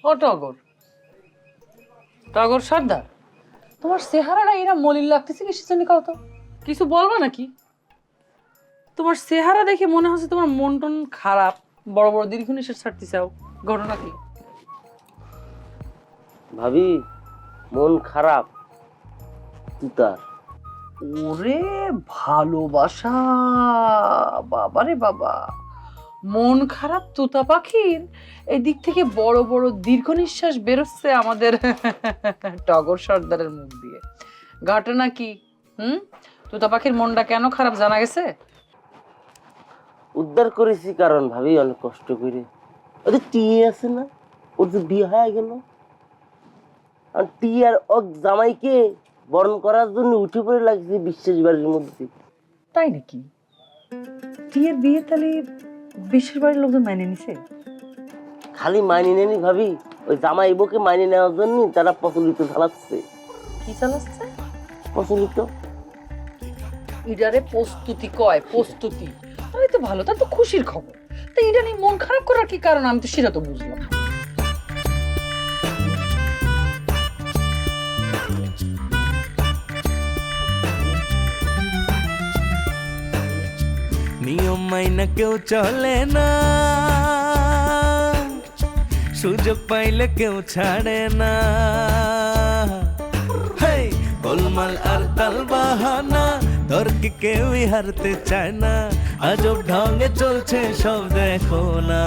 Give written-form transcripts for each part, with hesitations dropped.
ও টগর, টগর সর্দার, তোমার চেহারাটা এরা মলিন লাগতেছে কিসের জন্য কাও তো? কিছু বলবা নাকি? তোমার চেহারা দেখে মনে হচ্ছে তোমার মন টন খারাপ, বড় বড় দীর্ঘ নিঃশ্বাস ছাড়তে চাও। ঘটনা কি? ভাবি মন খারাপ তুতার। ওরে ভালোবাসা, বাবারে বাবা, মন খারাপ তোতা পাখির এই দিক থেকে বড় বড় দীর্ঘ নিঃশ্বাস বেরোচ্ছে আমাদের টগর সর্দারের মুখ দিয়ে। ঘটনা কি? তোতা পাখির মনটা কেন খারাপ জানা গেছে? উদ্ধার করেছি কারণ ভাবি অনেক কষ্ট করে। ওদের টিয়ে আছে না, ওর যে বিয়ে হয়ে গেল, আর টিয়ার ওক জামাইকে বরণ করার জন্য উঠে পড়ে লাগছে বিশ্বাস বাড়ির মধ্যে। তাই নাকি? টিয়ের বিয়ে তাহলে বিশ্বের বাড়ির লোকজন মেনে নিছে? খালি মাইনে নেনি ভাবি, ওই জামাই বউকে মাইনে নেওয়ার জন্য তারা প্রচলিত চালাচ্ছে। কি চালাচ্ছে? প্রচলিত ইডারে প্রস্তুতি কয়, প্রস্তুতি। আমি তো ভালো, তার তো খুশির খবর। তো এটা নিয়ে মন খারাপ করার কি কারণ? আমি তো সেটা তো বুঝলাম না। নিয়ম মাইনা কেউ চলে না, সুযোগ পাইলে কেউ ছাড়ে না। হেই গোলমাল আর তাল বাহানা, তর্কে কেউই হারতে চায় না। আজব ঢঙ্গে চলছে সব দেখো না।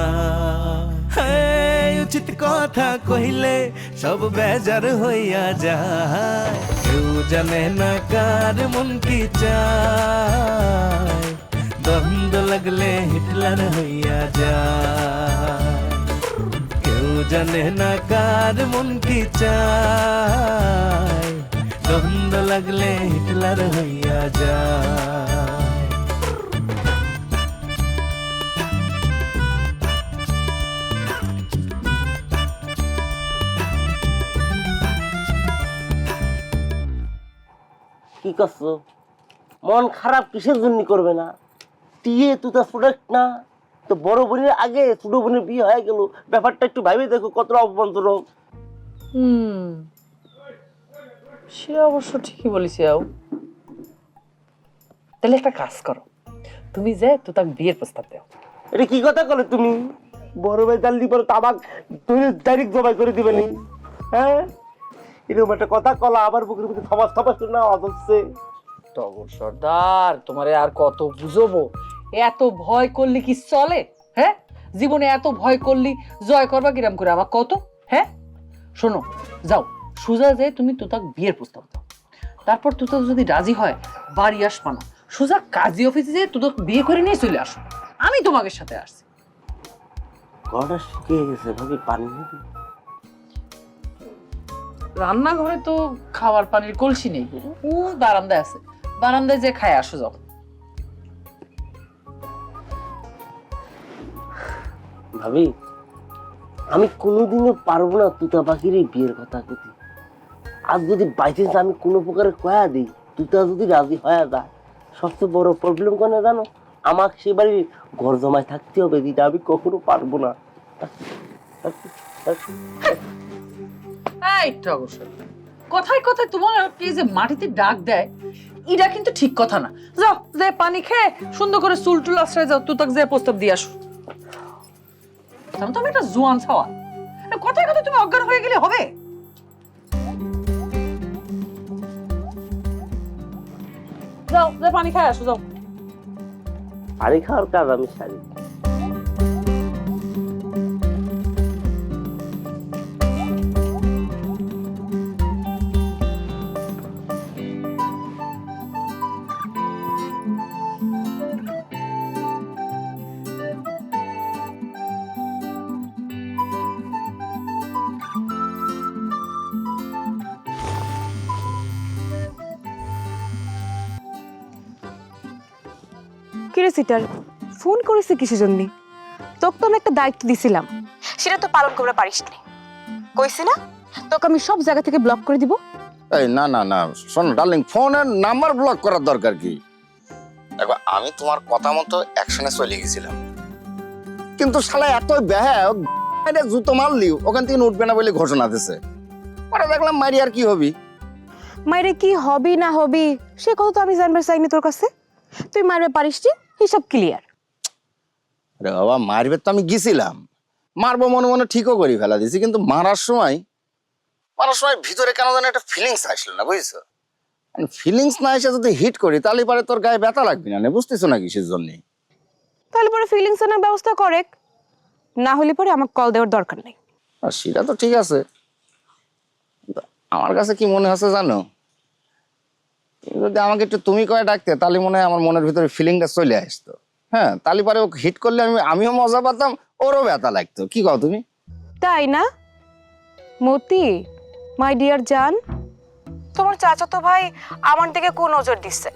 হেই উচিত কথা কহিলে সব বেজার হইয়া যায়। কেউ জানে না কার মন কি চায়। দ্বন্দ্ব লাগলে হিটলার হইয়া যায়। কেউ জানে না কার মন কি চায়। দ্বন্দ্ব লাগলে হিটলার হইয়া যায়। কি করছো? মন খারাপ কিসের জন্য করবে না? টিয়ে তুই প্রোডাক্ট না তো, বড় বোনের আগে ছোট বোনের বিয়ে হয়ে গেল। ব্যাপারটা একটু ভাবে দেখো কতটা অপমানজনক। সে অবশ্য ঠিকই বলেছি। তাহলে একটা কাজ করো, তুমি যে তো তাকে বিয়ের প্রস্তাব দাও। এটা কি কথা বলে তুমি? বড় ভাই জানলি পরে তামাক তুমি ডাইরেক্ট জবাই করে দিবে নি? হ্যাঁ, এরকম একটা কথা কলা আবার বুকের মধ্যে থমাস থমাস না আওয়াজ হচ্ছে। টগর সর্দার, তোমারে আর কত বুঝবো? এত ভয় করলি কি চলে? হ্যাঁ, জীবনে এত ভয় করলি, জয় করবা কিরাম করে আমার কত? হ্যাঁ শোনো, যাও সুজা যে তুমি তোতাক বিয়ের প্রস্তাব দাও। তারপর তোতা যদি রাজি হয়, বাড়ি আসবা না, সুজা কাজী অফিসে যে তোতাক বিয়ে করে নিয়ে চলে আসো। আমি তোমাকে সাথে আসছি। গলাটা শুকিয়ে গেছে ভাবি, পানি নেবে? রান্নাঘরে তো খাওয়ার পানির কলসি নেই, ও বারান্দায় আছে, বারান্দায় যে খায় আসো যাও। ভাবি আমি কোনোদিনও পারবো না তুতা পাখির এই বিয়ের কথা কইতে। আর যদি বাইচান্স আমি কোনো প্রকারে কয়া দিই, তুতা যদি রাজি হয়ে যায়, সবচেয়ে বড় প্রবলেম কেন জানো? আমাকে সে বাড়ির ঘর জমায় থাকতে হবে, যেটা আমি কখনো পারবো না। এই টগর সর্দার, কথায় কথায় তোমার কি যে মাটিতে ডাক দেয়, এটা কিন্তু ঠিক কথা না। যাও, যে পানি খেয়ে সুন্দর করে চুল টুল আশ্রয় যাও, তুই তাকে যে প্রস্তাব দিয়ে আসো। তুমি একটা জোয়ান ছাওয়া, কথায় কথায় তুমি অজ্ঞান হয়ে গেলে হবে? যাও, যে পানি খেয়ে আসো যাও। পানি খাওয়ার কাজ আমি সারি। কিরে সিটার, ফোন করেছে কিসের জন্য? তোকে তো আমি একটা দায়িত্ব দিছিলাম, সেটা তো পালন করতে পারিস নি। কইছি না তোকে আমি সব জায়গা থেকে ব্লক করে দিব? এই না না না, শোনো ডার্লিং, ফোনের নাম্বার ব্লক করার দরকার কি? দেখো আমি তোমার কথা মতো অ্যাকশনে চলে গেছিলাম, কিন্তু শালা এত ব্যাহত আরে জুতো মারলি ওখান থেকে উঠবে না বলে ঘোষণা দিছে। পরে দেখলাম মারি আর কি হবি। মায়েরে কি হবি না হবি সে কথা তো আমি জানবার চাইনি তোর কাছে। তুই মারবে পারিস নি, হিসাব ক্লিয়ার। আরে বাবা মারবে তো আমি গেছিলাম, মারবো মনে মনে ঠিকও করে ফেলা দিছি, কিন্তু মারার সময় ভিতরে কেন যেন একটা ফিলিংস আসলো না, বুঝছো? ফিলিংস না এসে যদি হিট করি তাহলে পরে তোর গায়ে ব্যথা লাগবে না, বুঝতেছো না কিসের জন্য? তাহলে পরে ফিলিংস এর ব্যবস্থা করে, না হলে পরে আমাকে কল দেওয়ার দরকার নেই। আর সেটা তো ঠিক আছে, কিন্তু আমার কাছে কি মনে হচ্ছে জানো, তুমি যদি আমাকে একটু তুমি কয়ে ডাকতে তাহলে মনে হয় আমার মনের ভিতরে ফিলিংটা চলে আসতো। হ্যাঁ, তাহলে পরে ও হিট করলে আমিও মজা পাতাম, ওরও ব্যথা লাগতো। কি কও তুমি? তাই না মতি, মাই ডিয়ার জান? তোমার চাচাতো ভাই আমার দিকে কোন নজর দিচ্ছে?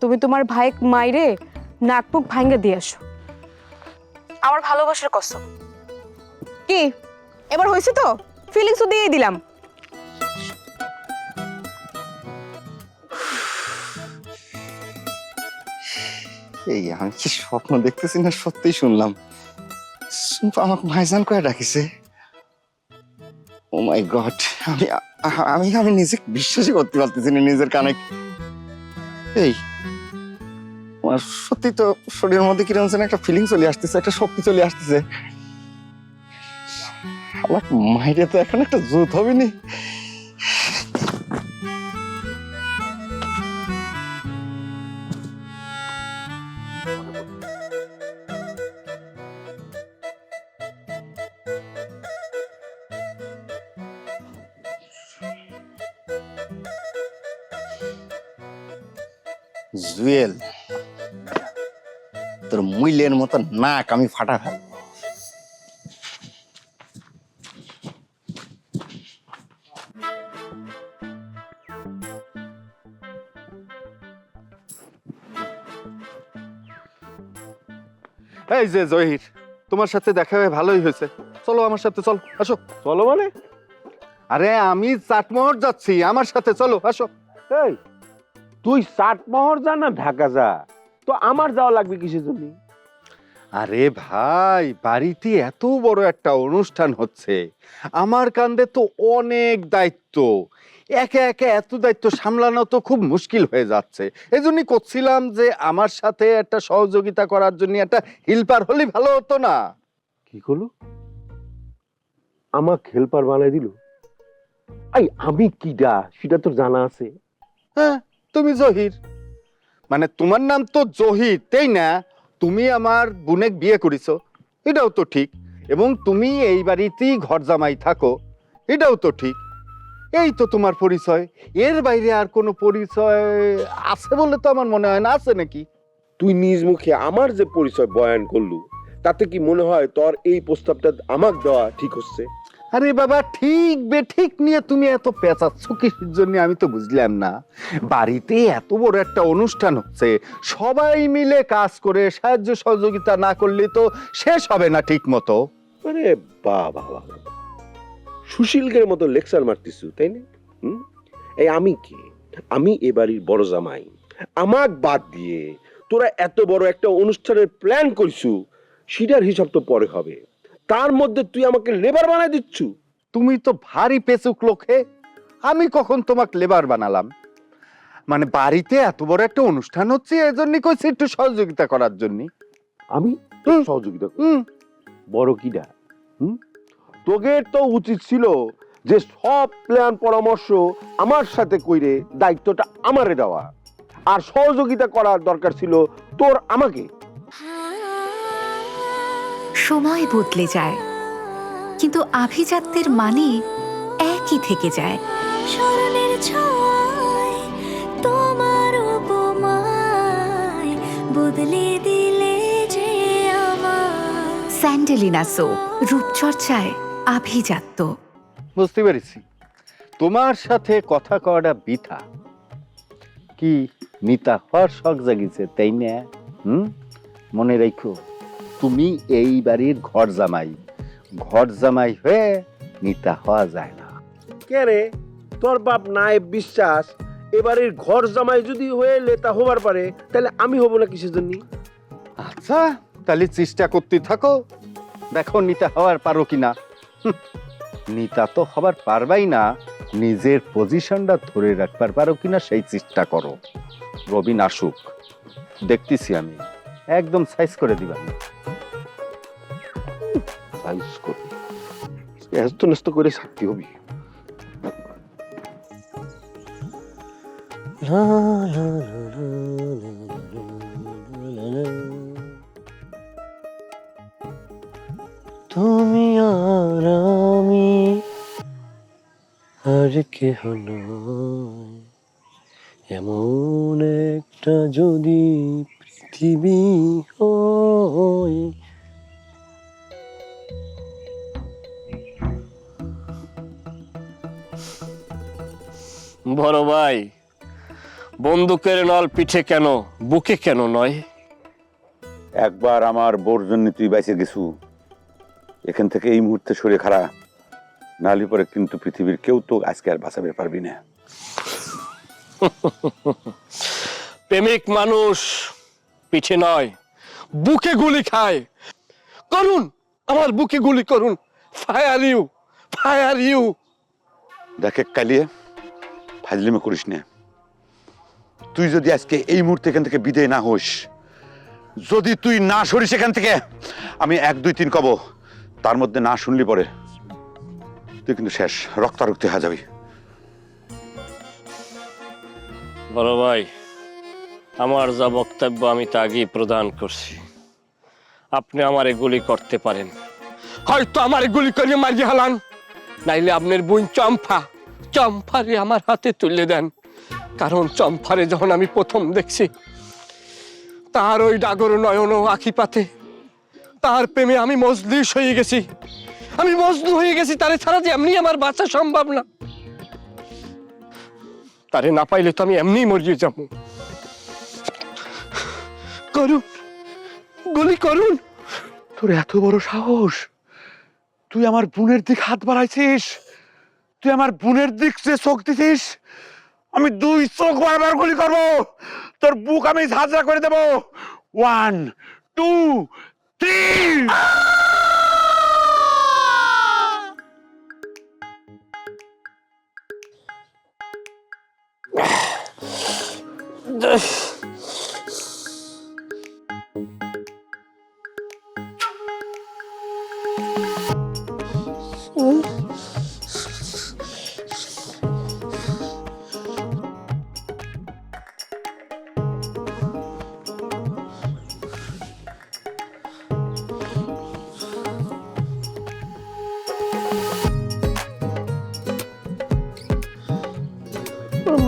তুমি তোমার ভাই মাইরে নাক মুখ ভাঙ্গে দিয়ে আসো, আমার ভালোবাসার কসম। কি এবার হয়েছে তো? ফিলিংসও দিয়ে দিলাম। এই আমি কি স্বপ্ন দেখতেছি না সত্যি শুনলাম? আমাকে ভাইজান কয়ে ডাকিছে। ও মাই গড, আমি আমি নিজে বিশ্বাসই করতে পারতেছি না নিজের কানে। এই আমার সত্যি তো শরীরের মধ্যে কিরকম যেন একটা ফিলিং চলে আসতেছে, একটা শক্তি চলে আসতেছে। আমার মাইরে তো এখন একটা জুত হবে নি। জুয়েল, তোর মুইলের মতো নাক আমি ফাটা ফেল। এই যে জহির, তোমার সাথে দেখা হয়ে ভালোই হয়েছে। চলো আমার সাথে, চলো আসো। চলো মানে? আরে আমি চাটমোহর যাচ্ছি, আমার সাথে চলো আসো। এই তুই চাটমোহর যা না ঢাকা যা, তো আমার যাওয়া লাগবে কিসের জন্য? আরে ভাই, বাড়িতে এত বড় একটা অনুষ্ঠান হচ্ছে, আমার কাঁধে তো অনেক দায়িত্ব। একে একে এত দায়িত্ব সামলানো তো খুব মুশকিল হয়ে যাচ্ছে। এই জন্যই করছিলাম যে আমার সাথে একটা সহযোগিতা করার জন্য একটা হেল্পার হলে ভালো হতো না? কি করলো? আমাকে হেল্পার বানাই দিল? আমি কিডা সেটা তোর জানা আছে? হ্যাঁ, তুমি জহির, মানে তোমার নাম তো জহির, তাই না? তুমি আমার বোনের বিয়ে করেছো, এটাও তো ঠিক। এবং তুমি এই বাড়িতেই ঘর জামাই থাকো, এটাও তো ঠিক। এই তো তোমার পরিচয়, এর বাইরে আর কোনো পরিচয় আছে বলে তো আমার মনে হয় না। আছে নাকি? তুই নিজ মুখে আমার যে পরিচয় বয়ান করলু, তাতে কি মনে হয় তোর এই প্রস্তাবটা আমাকে দেওয়া ঠিক হচ্ছে? আরে বাবা, ঠিক বেঠিক নিয়ে তুমি এত পেঁচাচ্ছ কিসের জন্য আমি তো বুঝলাম না। বাড়িতে এত বড় একটা অনুষ্ঠান হচ্ছে, সবাই মিলে কাজ করে সাহায্য সহযোগিতা না করলে তো শেষ হবে না ঠিক মতো। আরে বাবা, সুশীলকের মতো লেকচার মারতিস তাই না? এই আমি কি, আমি এ বাড়ির বড় জামাই, আমাক বাদ দিয়ে তোরা এত বড় একটা অনুষ্ঠানের প্ল্যান করছু, সেটার হিসাব তো পরে হবে। তার মধ্যে তুই আমাকে লেবার বানাই দিচ্ছু। তুমি তো ভারী পেচুক লোকে, আমি কখন তোমাকে লেবার বানালাম? মানে বাড়িতে এত বড় একটা অনুষ্ঠান হচ্ছে, এজন্যই কইছি একটু সহযোগিতা করার জন্য। আমি সহযোগিতা বড় কিডা? তোগের তো উচিত ছিল যে সব প্ল্যান পরামর্শ আমার সাথে কইরে দায়িত্বটা আমারে দেওয়া, আর সহযোগিতা করার দরকার ছিল তোর আমাকে। সময় বদলে যায়, কিন্তু আভিজাত্যের মানে একই থেকে যায়। স্মরণের ছোঁয়ায় তোমার উপমায় বদলে দিলে যে আমার। স্যান্ডেলিনা সো, রূপচর্চায় আভিজাত্য। বুঝতে পেরেছি, তোমার সাথে কথা কওয়াটা বৃথা। কি মিতা হওয়ার শখ জাগিছে, তাই না? মনে রাখো, তুমি এই বাড়ির ঘর জামাই হয়ে মিতা হওয়া যায় না। কে রে, তোর বাপ নায়েব বিশ্বাস এবারের ঘর জামাই যদি হয়ে লেতা হবার পারে, তাহলে আমি হব না কিসের জন্য? আচ্ছা, তাহলে চেষ্টা করতে থাকো। দেখো নিতা হওয়ার পারো কিনা। নিতা তো হবার পারবাই না, নিজের পজিশনটা ধরে রাখবার পারো কিনা সেই চেষ্টা করো। রবিন আসুক, দেখতেছি আমি, একদম সাইজ করে দিবা। সাইজ করবি, এত নষ্ট করে শাক্তি হবি। তুমি আর আমি আর কেহ নয়, এমন একটা যদি পৃথিবী হয়। বড় ভাই, বন্দুকের নল পিঠে কেন, বুকে কেন নয়? একবার আমার বোর জন্য তুই বাইসে গেছু, এখান থেকে এই মুহূর্তে সরে খাড়া, নাহলে পরে কিন্তু পৃথিবীর কেউ তো আজকে আর বাঁচাবে পারবি না। প্রেমিক মানুষ পিঠে নয়, বুকে গুলি খায়। করুন, আমার বুকে গুলি করুন। Fire you, fire you. দেখে কালিয়ে ফাজলিমে করিস না। তুই যদি আজকে এই মুহূর্তে এখান থেকে বিদায় না হোস, যদি তুই না সরিস এখান থেকে, আমি 1 2 3 কব, তার মধ্যে না শুনলি পরে তুই কিন্তু শেষ, রক্তারক্তি হয়ে যাবি। বড় ভাই, আমার যা বক্তব্য আমি তা আগেই প্রদান করছি। আপনি আমারে গুলি করতে পারেন, হয়তো আমারে গুলি করে মারিয়ে হালান, নাইলে আপনার বোন চম্পারে আমার হাতে তুলে দেন। কারণ চম্পারে যখন আমি প্রথম দেখছি, তার ওই ডাগর নয়ন ও আখি পাতে, তার প্রেমে আমি মজলিস হয়ে গেছি, আমি মজনু হয়ে গেছি। তারে ছাড়া যে এমনি আমার বাঁচা সম্ভব না। তারে না পাইলে তো আমি এমনি মরিয়ে যাবো। করুন, গুলি করুন। তোর এত বড় সাহস, তুই আমার বোনের দিক হাত বাড়াইছিস, তুই আমার বোনের দিক যে চোখ দিছিস, আমি 2 চোখ বারবার গুলি করবো, তোর বুক আমি ঝাঁঝরা করে দেবো। 1 2 3।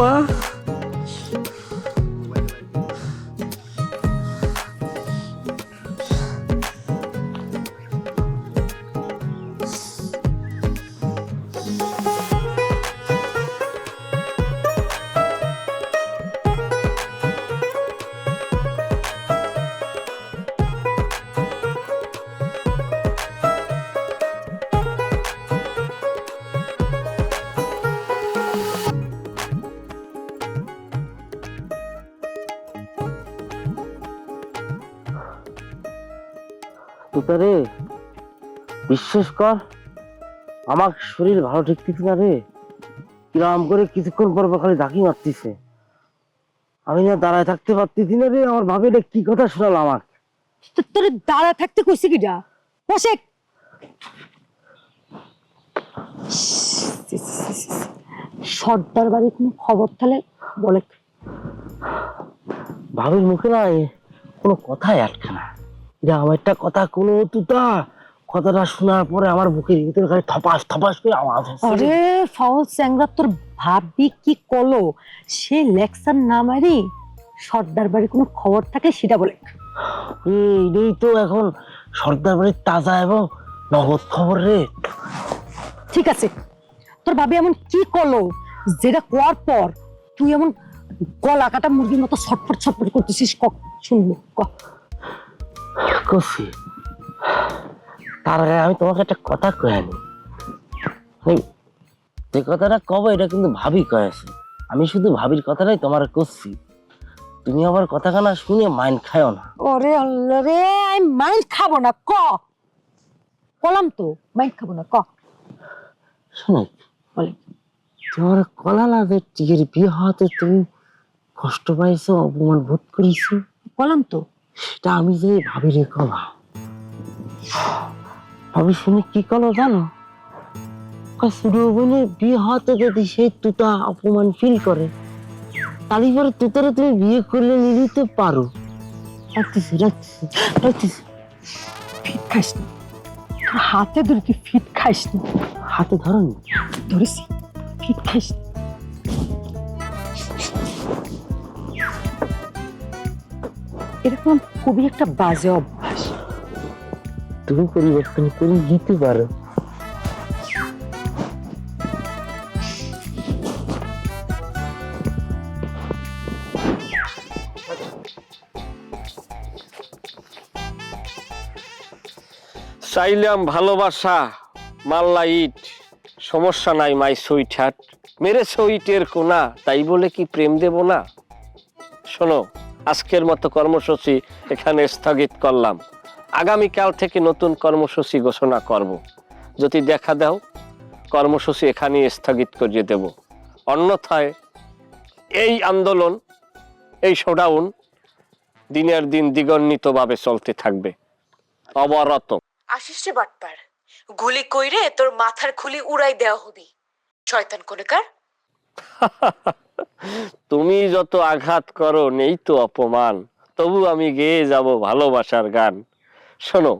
মা, তুতারে বিশ্বাস কর, আমার শরীর ভালো ঠেকতেছে না রে। কিরম করে কিছুক্ষণ পর খালি ঝাঁকি মারতেছে, আমি না দাঁড়ায় থাকতে পারতেছি না রে। আমার ভাবে এটা কি কথা শোনালো আমার। তোর দাঁড়া থাকতে কইছি কিটা? বসে। সর্দার বাড়ি কোনো খবর তাহলে বলে। ভাবির মুখে না কোনো কথাই আটকে না। এটা আমার একটা কথা কোনো তুতা, কথাটা শোনার পরে আমার বুকের ভিতরে খালি থপাস থপাস করে আওয়াজ হচ্ছে। আরে ফাউল স্যাংরা, তোর ভাবি কি করলো? সে লেকচার না মারি সর্দার বাড়ি কোনো খবর থাকে সেটা বলে। এই তো এখন সর্দার বাড়ির তাজা এবং নগদ খবর রে। ঠিক আছে, তোর ভাবি এমন কি করলো যেটা করার পর তুই এমন গলা কাটা মুরগির মতো ছটফট ছটফট করতেছিস? শুনবো কফি। তার আগে আমি তোমাকে একটা কথা কয়ানি, যে কথাটা কব এটা কিন্তু ভাবি কয়েছে। আমি শুধু ভাবির কথাটাই তোমার করছি, তুমি আমার কথাখানা শুনে মাইন্ড খাও না। ওরে আল্লাহ রে, আমি মাইন্ড খাবো না। কলাম তো মাইক খাবো না ক শোনো বলে তোমার কলা লাগে টিকের বিয়ে হওয়াতে তুমি কষ্ট পাইছো, অপমান বোধ করেছো। কলাম তো সেটা আমি যে ভাবি রে কলা ভাবি শুনে কি কলো জানো, শুরু বলে বিয়ে হওয়াতে যদি সেই তুতা অপমান ফিল করে তাহলে পরে তুতারে তুমি বিয়ে করলে নিতে পারো। রাখতেছি রাখতেছি রাখতেছি। ফিট খাইস না, তোর হাতে ধরে তুই ফিট খাইস না। হাতে ধরো নি ধরেছি, ফিট খাইস না। এরকম খুবই একটা বাজে অভ্যাস। তুমি পরিবর্তন করে দিতে পারো। চাইলাম ভালোবাসা, মাল্লা ইট, সমস্যা নাই মাই সুইট হার্ট, মেরে সুইটের কোনা, তাই বলে কি প্রেম দেব না? শোনো, আজকের মতো কর্মসূচি এখানে স্থগিত করলাম। আগামীকাল থেকে নতুন কর্মসূচি ঘোষণা করব। যদি দেখা দাও কর্মসূচি এখানেই স্থগিত করিয়ে দেব, অন্যথায় এই আন্দোলন, এই শোডাউন দিনের দিন দ্বিগুণিতভাবে চলতে থাকবে, অবরত। আসিস রে বাটপার, গুলি কইরে তোর মাথার খুলি উড়াই দেওয়া হবি, শয়তান কোনেকার। তুমি যত আঘাত করো নেই তো অপমান, তবু আমি গেয়ে যাব ভালোবাসার গান। শোনো,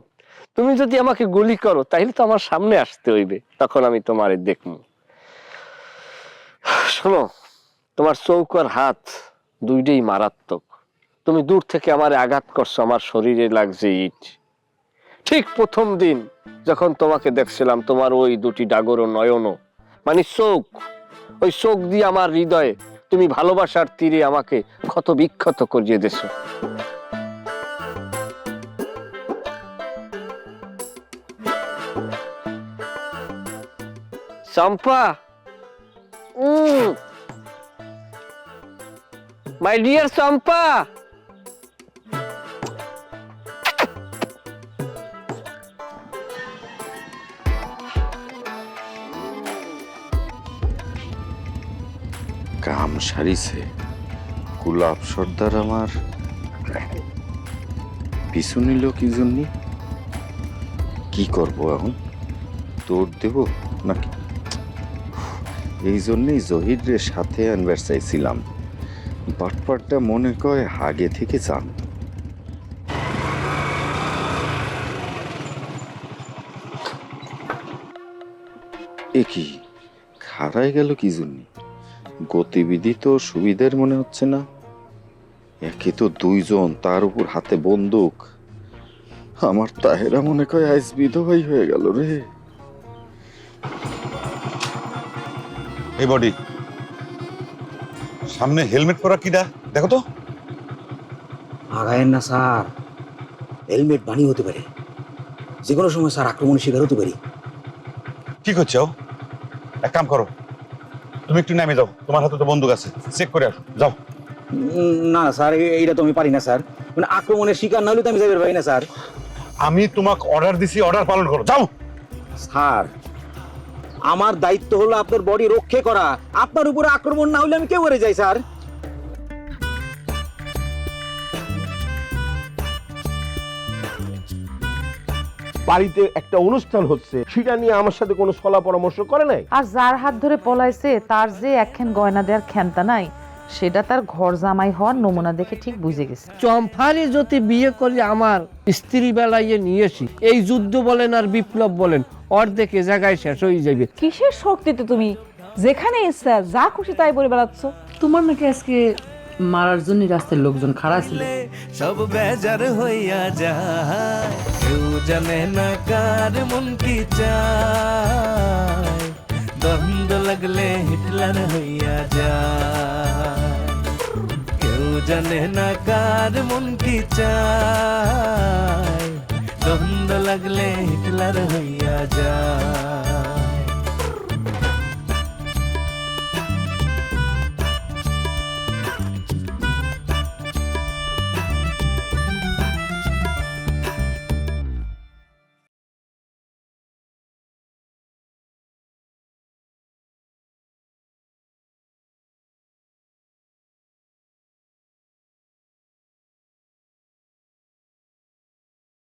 তুমি যদি আমাকে গুলি করো তাহলে তো আমার সামনে আসতে হইবে, তখন আমি তোমারে দেখব। শোনো, তোমার চৌকার হাত দুইটাই মারাত্মক। তুমি দূর থেকে আমারে আঘাত করছো, আমার শরীরে লাগছে ইট। ঠিক প্রথম দিন যখন তোমাকে দেখছিলাম, তোমার ওই দুটি ডাগর নয়ন মানে চোখ, ওই চোখ দিয়ে আমার হৃদয়ে তুমি ভালোবাসার তীরে আমাকে ক্ষত বিক্ষত করিয়ে দিছো। চম্পা, মাই ডিয়ার চম্পা, কাম সারিছে গোলাপ সর্দার আমার পিছু নিল কি জন্য? কি করবো এখন, দৌড় দেব নাকি? এই জন্যই জহিরের সাথে আনবার চাইছিলাম, বাটপারটা মনে কয় আগে থেকে জান। এ কি খাড়াই গেল কি জন্য? গতিবিধি তো সুবিধার মনে হচ্ছে না। একে তো দুইজন, তার উপর হাতে বন্দুক। আমার তাহেরা মনে কয় আইস বিধবাই হয়ে গেল রে। এই বডি, সামনে হেলমেট পরা কিডা দেখো তো। আগায়েন না স্যার, হেলমেট বানি হতে পারে, যে কোনো সময় স্যার আক্রমণের শিকার হতে পারি। কি করছো? এক কাম করো, তুমি একটু নেমে যাও, তোমার হাতে তো বন্দুক আছে, চেক করে আসো, যাও। না স্যার, এইটা তো আমি পারি না স্যার, মানে আক্রমণের শিকার না হলে তো আমি যাইতে পারি না স্যার। আমি তোমাকে অর্ডার দিছি, অর্ডার পালন করো, যাও। স্যার, আমার দায়িত্ব হলো আপনার বডি রক্ষা করা, আপনার উপরে আক্রমণ না হলে আমি কেউ করে যাই স্যার। বাড়িতে একটা অনুষ্ঠান হচ্ছে, সেটা নিয়ে আমার সাথে কোনো সলা পরামর্শ করে নাই। আর যার হাত ধরে পলাইছে তার যে একখান গয়না দেওয়ার ক্ষমতা নাই, সেটা তার ঘর জামাই হওয়ার নমুনা দেখে ঠিক বুঝে গেছে। চম্পারি যদি বিয়ে করে আমার স্ত্রী বেলায় নিয়েছি, এই যুদ্ধ বলেন আর বিপ্লব বলেন অর্ধেকে জায়গায় শেষ হয়ে যাবে। কিসের শক্তিতে তুমি যেখানে ইচ্ছা যা খুশি তাই বলে বেড়াচ্ছ? তোমার নাকি আজকে মারার জন্য রাস্তায় লোকজন খাড়া ছিল। সব বেজার হইয়া যায়, কেউ জানে না কার মন কি চায়, দ্বন্দ্ব লাগলে হিটলার হইয়া যায়, কেউ জানে না কার মন কি চায়, দ্বন্দ্ব লাগলে হিটলার হইয়া যায়।